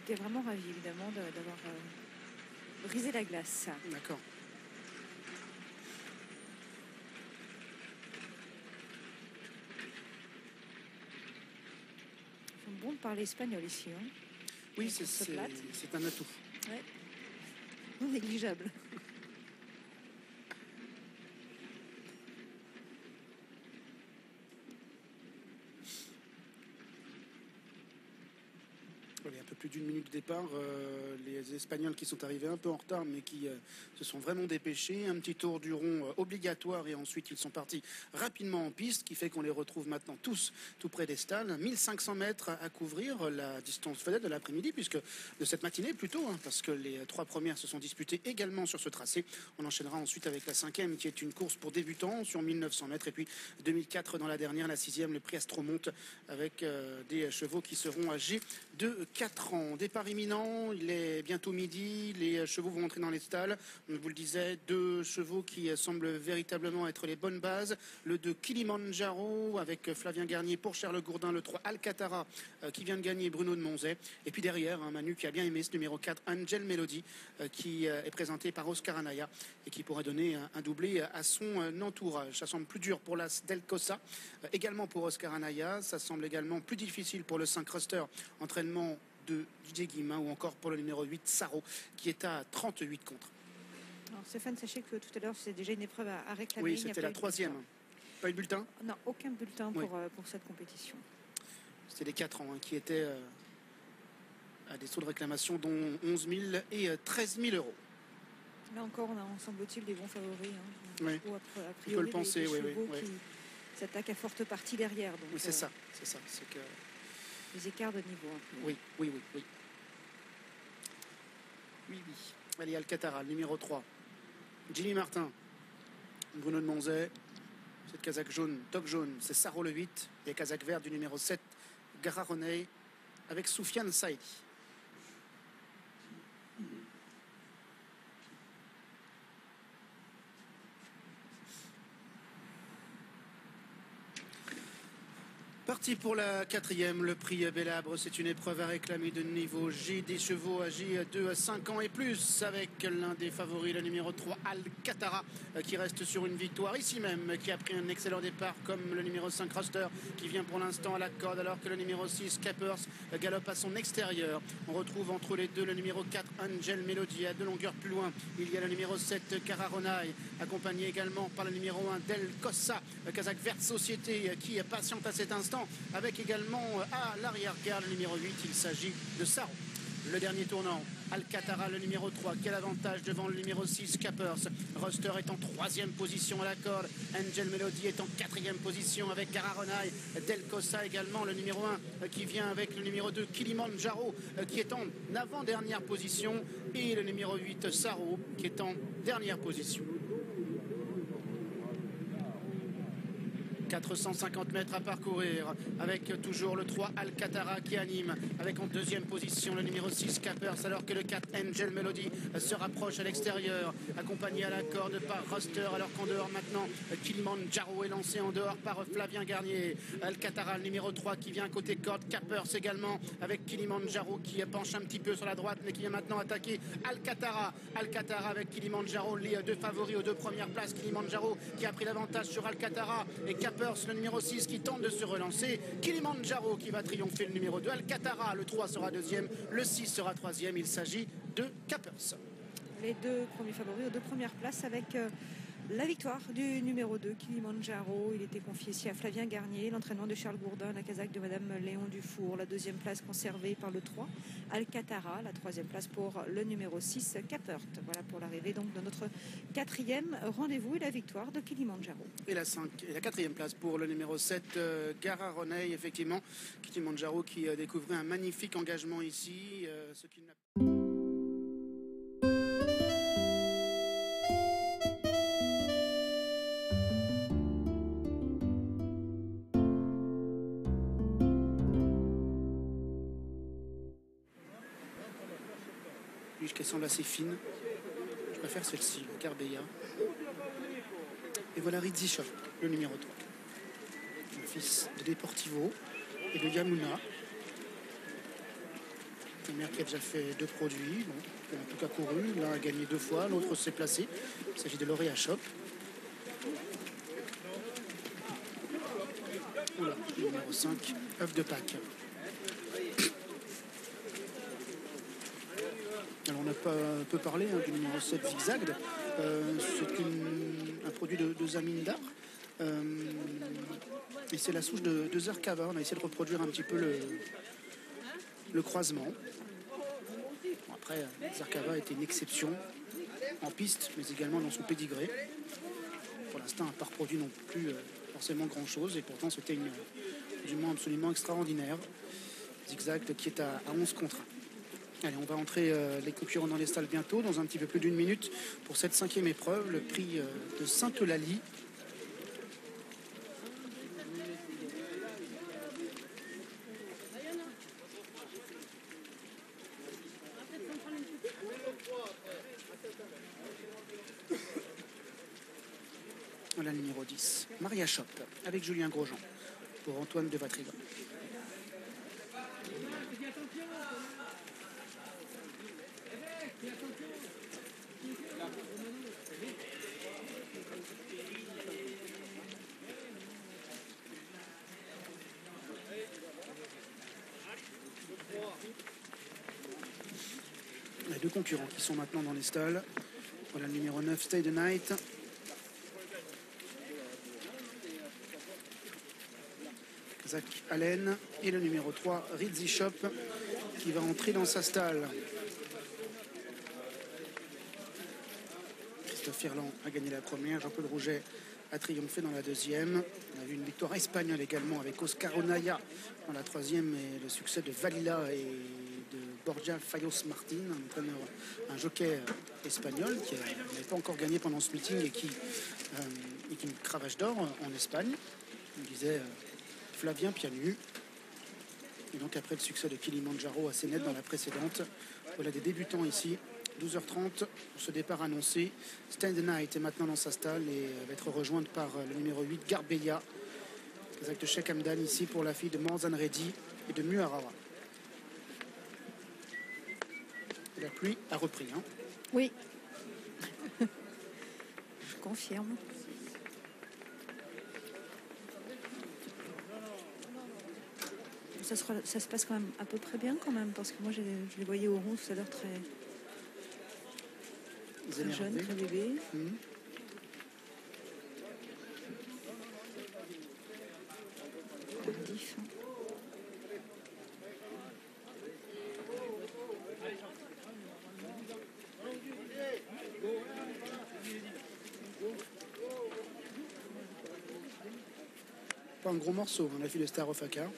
était vraiment ravi, évidemment, d'avoir brisé la glace. D'accord. Ils sont bons de parler espagnol ici. Hein. Oui, c'est un atout. Ouais. Non négligeable. Il y a un peu plus d'une minute de départ, les Espagnols qui sont arrivés un peu en retard mais qui se sont vraiment dépêchés, un petit tour du rond obligatoire et ensuite ils sont partis rapidement en piste, qui fait qu'on les retrouve maintenant tous tout près des stalles. 1500 mètres à couvrir, la distance vedette de l'après-midi, puisque de cette matinée plutôt, hein, parce que les 3 premières se sont disputées également sur ce tracé. On enchaînera ensuite avec la 5e qui est une course pour débutants sur 1900 mètres et puis 2004 dans la dernière, la 6e, le prix Astromont avec des chevaux qui seront âgés de 4 ans. Départ imminent, il est bientôt midi, les chevaux vont entrer dans les stalles. On vous le disait, 2 chevaux qui semblent véritablement être les bonnes bases. Le 2 Kilimanjaro avec Flavien Garnier pour Charles Gourdin, le 3 Alcatara qui vient de gagner Bruno de Monzet. Et puis derrière, Manu qui a bien aimé ce numéro 4, Angel Melody, qui est présenté par Oscar Anaya et qui pourrait donner un doublé à son entourage. Ça semble plus dur pour la Delcossa, également pour Oscar Anaya. Ça semble également plus difficile pour le 5 Ruster, entraînement de Didier Guillemin, ou encore pour le numéro 8 Saro qui est à 38 contre. Alors Stéphane, sachez que tout à l'heure c'est déjà une épreuve à réclamer. Oui, c'était la 3e. Pas eu de bulletin? Non, aucun bulletin pour cette compétition. C'était les 4 ans qui étaient à des sauts de réclamation, dont 11 000 et 13 000 euros. Là encore, on a, semble-t-il, des bons favoris. Hein. Oui. A priori, on peut le penser, des oui. qui s'attaquent à forte partie derrière. Donc, oui, c'est ça. C'est que... les écarts de niveau. Oui. Allez, Alcatara, le numéro 3. Jimmy Martin, Bruno de Monzet. Cette casaque jaune, toque jaune, c'est Saro le 8. Et casaque verte du numéro 7, Gararoney, avec Soufiane Saïdi. Parti pour la 4e, le prix Belabre. C'est une épreuve à réclamer de niveau G, des chevaux âgés de 5 ans et plus, avec l'un des favoris, le numéro 3 Alcatara, qui reste sur une victoire ici même, qui a pris un excellent départ, comme le numéro 5 Ruster, qui vient pour l'instant à la corde, alors que le numéro 6 Capers galope à son extérieur. On retrouve entre les deux le numéro 4 Angel Melody. À 2 longueurs plus loin, il y a le numéro 7 Cararonay, accompagné également par le numéro 1 Del Cossa, Kazakh Verte Société, qui patiente à cet instant, avec également à l'arrière-garde le numéro 8, il s'agit de Saro. Le dernier tournant, Alcatara, le numéro 3, quel avantage devant le numéro 6, Capers. Ruster est en 3e position à la corde. Angel Melody est en 4e position avec Gararonay. Del Cossa également, le numéro 1, qui vient avec le numéro 2, Kilimanjaro, qui est en avant-dernière position. Et le numéro 8, Saro, qui est en dernière position. 450 mètres à parcourir avec toujours le 3 Alcatara qui anime, avec en 2e position le numéro 6 Capers, alors que le 4 Angel Melody se rapproche à l'extérieur, accompagné à la corde par Ruster, alors qu'en dehors maintenant Kilimanjaro est lancé en dehors par Flavien Garnier. Alcatara, le numéro 3 qui vient côté corde, Capers également avec Kilimanjaro qui penche un petit peu sur la droite mais qui vient maintenant attaquer Alcatara avec Kilimanjaro, les 2 favoris aux 2 premières places. Kilimanjaro qui a pris l'avantage sur Alcatara et Capers, le numéro 6 qui tente de se relancer. Kilimanjaro qui va triompher, le numéro 2. Alcatara, le 3 sera 2e, le 6 sera 3e. Il s'agit de Capers. Les 2 premiers favoris aux 2 premières places avec la victoire du numéro 2, Kilimanjaro. Il était confié ici à Flavien Garnier. L'entraînement de Charles Gourdin, la casaque de Madame Léon Dufour. La 2e place conservée par le 3, Alcatara. La 3e place pour le numéro 6, Capert. Voilà pour l'arrivée donc de notre 4e rendez-vous et la victoire de Kilimanjaro. Et la 4e place pour le numéro 7, Gararoney. Effectivement, Kilimanjaro qui découvrait un magnifique engagement ici. Ce qu'il n'a qui semble assez fine. Je préfère celle-ci, le Carbeya. Et voilà Rizzi Shop, le numéro 3. Le fils de Deportivo et de Yamuna. Le maire qui a déjà fait 2 produits, bon, qui a en tout cas couru, l'un a gagné 2 fois, l'autre s'est placé. Il s'agit de Lauréat Shop. Oula, numéro 5, œuf de Pâques. Alors on n'a pas un peu parlé du numéro 7 Zigzag. C'est un produit de Zamindar. Et c'est la souche de Zarkava. On a essayé de reproduire un petit peu le croisement. Bon, après, Zarkava était une exception en piste, mais également dans son pédigré. Pour l'instant, un pas reproduit non plus forcément grand-chose. Et pourtant, c'était du moins absolument extraordinaire. Zigzag qui est à 11 contre 1. Allez, on va entrer les concurrents dans les stalles bientôt, dans un petit peu plus d'1 minute, pour cette 5e épreuve, le prix de Sainte-Eulalie. La numéro 10, Maria Shop, avec Julien Grosjean, pour Antoine de Vatrigan. Les 2 concurrents qui sont maintenant dans les stalles. Voilà le numéro 9, Stay the Night. Zach Allen et le numéro 3, Rizzi Shop, qui va entrer dans sa stalle. Christophe Firland a gagné la première, Jean-Paul Rouget a triomphé dans la deuxième. On a vu une victoire espagnole également avec Oscar Onaya dans la troisième et le succès de Valila et de Borja Fayos Martin, un jockey espagnol qui n'avait pas encore gagné pendant ce meeting et qui est une cravache d'or en Espagne. On disait Flavien Pianu. Et donc après le succès de Kilimanjaro assez net dans la précédente, voilà des débutants ici. 12h30 pour ce départ annoncé. Stand the Night est maintenant dans sa stalle et va être rejointe par le numéro 8 Garbella. Kazakh de Sheikh Hamdan ici pour la fille de Morzan Reddy et de Muarawa. La pluie a repris. Hein. Oui. Je confirme. Ça se passe quand même à peu près bien quand même, parce que moi je les voyais au rond tout à l'heure très jeune, très bébé. Tardif. Pas un gros morceau, on a fait le Star of Aka.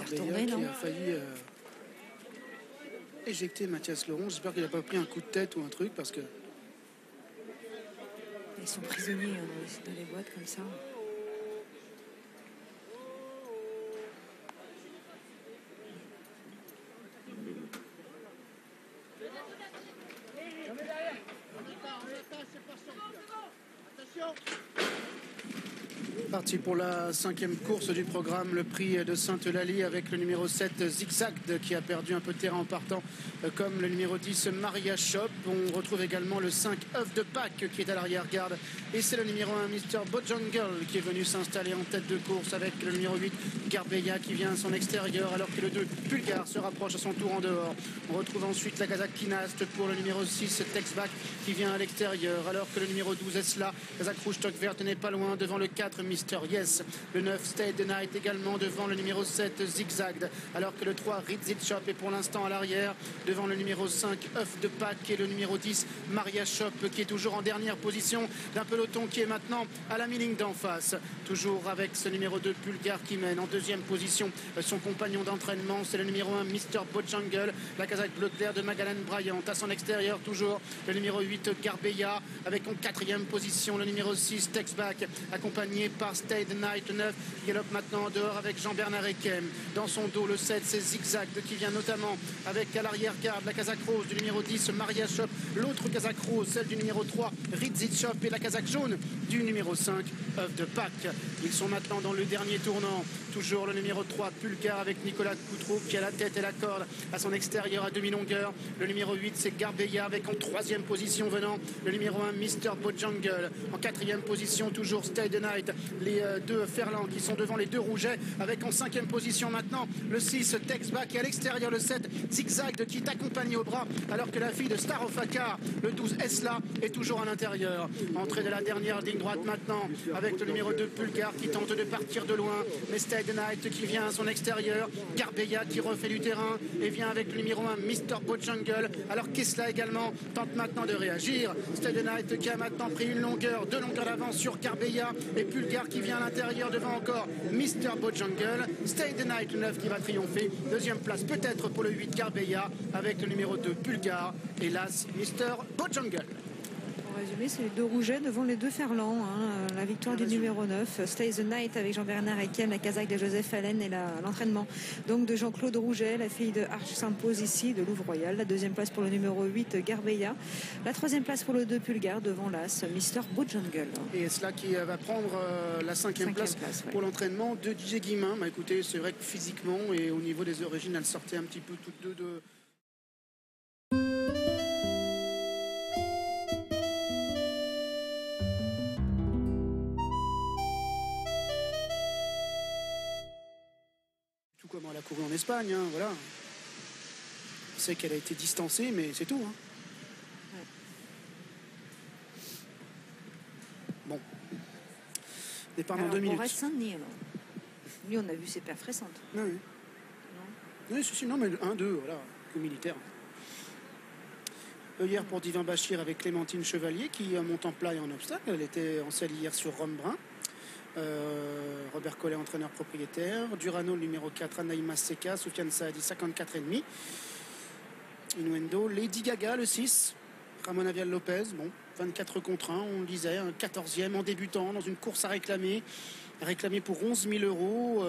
Garbella qui a failli éjecter Mathias Leron. J'espère qu'il n'a pas pris un coup de tête ou un truc parce que... Ils sont prisonniers dans les boîtes comme ça. Parti pour la 5e course du programme, le prix de Sainte-Eulalie avec le numéro 7 Zigzag qui a perdu un peu de terrain en partant, comme le numéro 10 Maria Shop. On retrouve également le 5 œuf de Pâques qui est à l'arrière-garde et c'est le numéro 1 Mr. Bojangles qui est venu s'installer en tête de course avec le numéro 8 Garbella qui vient à son extérieur alors que le 2 Pulgar se rapproche à son tour en dehors. On retrouve ensuite la Kazakh Kinast pour le numéro 6 Texback qui vient à l'extérieur alors que le numéro 12 Esla, Kazakh Rouge Stock Verte n'est pas loin devant le 4 Mr. Mr. Yes. Le 9, Stay the Night également devant le numéro 7, Zigzag. Alors que le 3, Ritz It Shop est pour l'instant à l'arrière devant le numéro 5, œuf de Pâques, et le numéro 10, Maria Shop, qui est toujours en dernière position d'un peloton qui est maintenant à la mi-ligne d'en face. Toujours avec ce numéro 2, Pulgar, qui mène en deuxième position son compagnon d'entraînement, c'est le numéro 1, Mr. Bojangles, la casaque bleu clair de Magalhães Bryant. À son extérieur, toujours le numéro 8, Garbeya, avec en quatrième position le numéro 6, Texback, accompagné par Stay the Night. Le 9 galope maintenant en dehors avec Jean-Bernard Ekem. Dans son dos, le 7, c'est Zigzag, qui vient notamment avec à l'arrière-garde la casaque rose du numéro 10, Maria Shop, l'autre casaque rose, celle du numéro 3, Ritz It Shop, et la casaque jaune du numéro 5, œuf de Pâques. Ils sont maintenant dans le dernier tournant. Toujours le numéro 3, Pulgar, avec Nicolas Coutreau qui a la tête et la corde à son extérieur à demi-longueur. Le numéro 8, c'est Garbeya, avec en troisième position venant le numéro 1, Mr. Bojangles. En quatrième position, toujours Stay the Night. Les deux Ferland qui sont devant les deux Rougets, avec en cinquième position maintenant le 6, Texback, et à l'extérieur le 7, Zigzag, qui est accompagné au bras, alors que la fille de Star of Akar, le 12, Esla, est toujours à l'intérieur. Entrée de la dernière ligne droite maintenant, avec le numéro 2, Pulgar, qui tente de partir de loin, mais Stay the Night qui vient à son extérieur, Garbeya qui refait du terrain et vient avec le numéro 1, Mr. Bojangles, alors qu'Esla également tente maintenant de réagir. Stay the Night qui a maintenant pris deux longueurs d'avance sur Garbeya, et Pulgar qui vient à l'intérieur devant encore Mr. Bojangles. Stay the Night, le 9 qui va triompher. Deuxième place peut-être pour le 8, Garbeya, avec le numéro 2, Pulgar, hélas Mr. Bojangles. Pour résumer, c'est les deux Rougets devant les deux Ferland. La victoire du numéro 9, Stay the Night avec Jean-Bernard Ekem, la casaque de Joseph Allen, et l'entraînement donc de Jean-Claude Rouget. La fille de Arch s'impose ici de Louvre Royal. La deuxième place pour le numéro 8, Garbeya. La troisième place pour le 2, Pulgar, devant l'As, Mr. Bojangles. Et c'est là qui va prendre la cinquième place pour l'entraînement de DJ Guillemin. Bah, écoutez, c'est vrai que physiquement et au niveau des origines, elle sortait un petit peu toutes deux de... Comment elle a couru en Espagne, voilà. On sait qu'elle a été distancée, mais c'est tout. Ouais. Bon. Départ dans 2 minutes. On reste Saint-Denis, alors. Lui, on a vu ses perfs récentes. Oui. Non, oui, non, mais 1-2, voilà, que militaire. Hier pour Divin Bachir avec Clémentine Chevalier qui monte en plat et en obstacle. Elle était en selle hier sur Rome Brun. Robert Collet, entraîneur propriétaire. Durano, le numéro 4, Anaïma Seka. Soufiane Saadi, 54,5. Innuendo. Lady Gaga, le 6. Ramon Avial Lopez, bon, 24 contre 1, on le disait, un 14e en débutant dans une course à réclamer pour 11 000 €.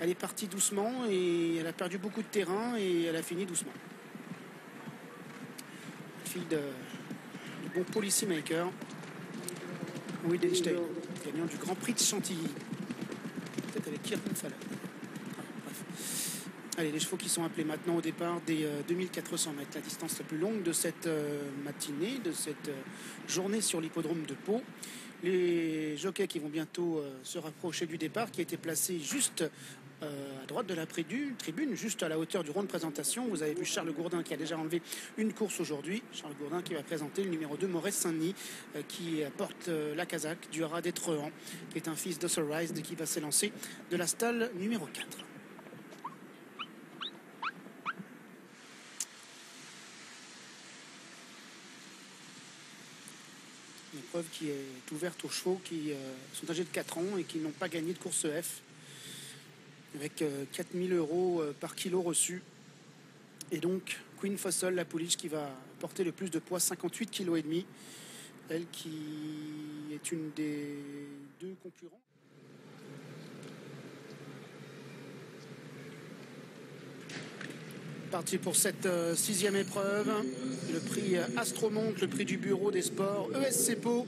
Elle est partie doucement et elle a perdu beaucoup de terrain et elle a fini doucement. Fille de bon policy maker. Widenstein, gagnant du Grand Prix de Chantilly. Peut-être avec Kirsten Fallon. Bref. Allez, les chevaux qui sont appelés maintenant au départ des 2400 mètres. La distance la plus longue de cette matinée, de cette journée sur l'hippodrome de Pau. Les jockeys qui vont bientôt se rapprocher du départ, qui a été placé juste à droite de la tribune, juste à la hauteur du rond de présentation. Vous avez vu Charles Gourdin qui a déjà enlevé une course aujourd'hui. Charles Gourdin qui va présenter le numéro 2, Maurice Saint-Denis, qui porte la casaque du Haras des Trehans, qui est un fils d'Osserized et qui va s'élancer de la stalle numéro 4. Une épreuve qui est ouverte aux chevaux qui sont âgés de 4 ans et qui n'ont pas gagné de course F, avec 4 000 € par kilo reçu. Et donc Queen Fossil, la pouliche qui va porter le plus de poids, 58,5 kg. Elle qui est une des deux concurrents. Parti pour cette 6e épreuve, le prix Astromonte, le prix du bureau des sports ESC Pau,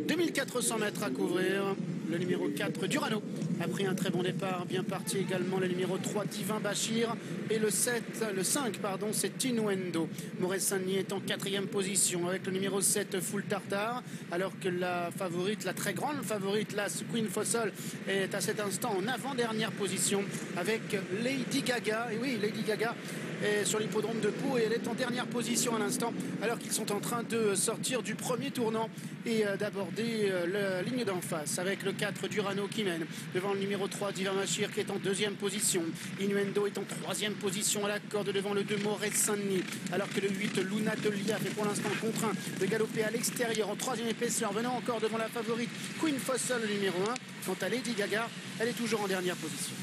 2400 mètres à couvrir. le numéro 4 Durano a pris un très bon départ, bien parti également le numéro 3 Divin Bachir et le 5 pardon, c'est Innuendo. Moret-Saint-Denis est en 4e position avec le numéro 7 Full Tartare, alors que la favorite, la très grande favorite, la Queen Fossol, est à cet instant en avant-dernière position avec Lady Gaga. Et oui, Lady Gaga est sur l'hippodrome de Pau et elle est en dernière position à l'instant, alors qu'ils sont en train de sortir du premier tournant et d'aborder la ligne d'en face avec le 4 Durano qui mène devant le numéro 3 Divin Bachir qui est en 2e position. Innuendo est en 3e position à la corde devant le 2 Moret-Saint-Denis, alors que le 8 Luna de Liaf est pour l'instant contraint de galoper à l'extérieur en 3e épaisseur, venant encore devant la favorite Queen Fossol, le numéro 1. Quant à Lady Gaga, elle est toujours en dernière position.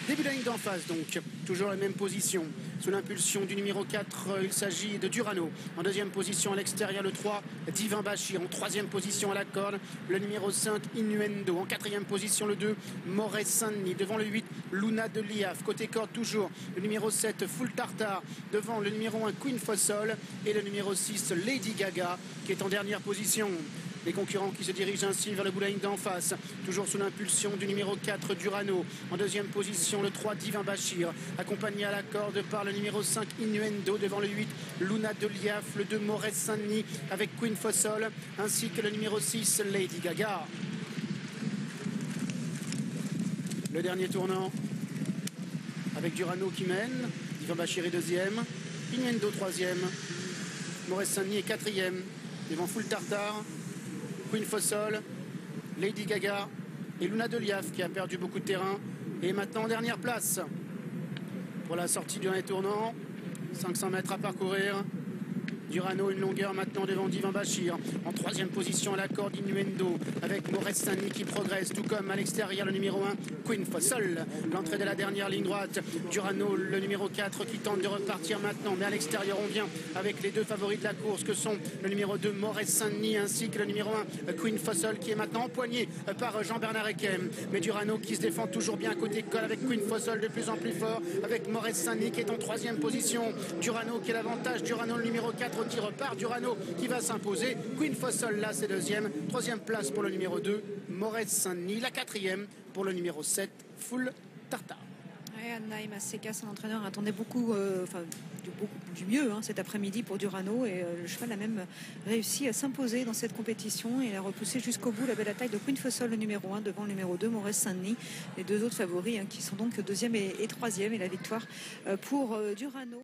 Début de la ligne d'en face donc, toujours la même position. Sous l'impulsion du numéro 4, il s'agit de Durano. En 2e position à l'extérieur, le 3, Divin Bachir. En 3e position à la corde, le numéro 5, Innuendo. En 4e position, le 2, Moret-Saint-Denis. Devant le 8, Luna de Liaf. Côté corde, toujours le numéro 7, Full Tartare. Devant le numéro 1, Queen Fossol. Et le numéro 6, Lady Gaga, qui est en dernière position. Les concurrents qui se dirigent ainsi vers le bout de la ligne d'en face, toujours sous l'impulsion du numéro 4 Durano. En 2e position, le 3 Divin Bachir, accompagné à la corde par le numéro 5 Innuendo, devant le 8 Luna de Liaf, le 2 Moret-Saint-Denis avec Queen Fossol, ainsi que le numéro 6 Lady Gaga. Le dernier tournant avec Durano qui mène, Divin Bachir est 2e, Innuendo 3e, Moret-Saint-Denis est 4e, devant Full Tartare, Queen Fossol, Lady Gaga et Luna de Liaf qui a perdu beaucoup de terrain et maintenant en dernière place pour la sortie du dernier tournant. 500 mètres à parcourir. Durano une longueur maintenant devant Divin Bachir. En 3e position à la corde Innuendo avec Moret-Saint-Denis qui progresse, tout comme à l'extérieur le numéro 1 Queen Fossol. L'entrée de la dernière ligne droite. Durano le numéro 4 qui tente de repartir maintenant, mais à l'extérieur on vient avec les deux favoris de la course que sont le numéro 2 Moret-Saint-Denis ainsi que le numéro 1 Queen Fossol qui est maintenant empoigné par Jean-Bernard Ekem. Mais Durano qui se défend toujours bien côté col avec Queen Fossol de plus en plus fort avec Moret-Saint-Denis qui est en 3e position. Durano qui a l'avantage, Durano le numéro 4 qui repart, Durano qui va s'imposer, Queen Fossol là c'est 2e, 3e place pour le numéro 2 Moret-Saint-Denis, la 4e pour le numéro 7 Full Tartare. Naïm Asseka, son entraîneur, attendait beaucoup, du mieux cet après-midi pour Durano et le cheval a même réussi à s'imposer dans cette compétition et il a repoussé jusqu'au bout la belle attaque de Queen Fossol, le numéro 1 devant le numéro 2 Moret-Saint-Denis, les deux autres favoris qui sont donc 2e et 3e et la victoire pour Durano.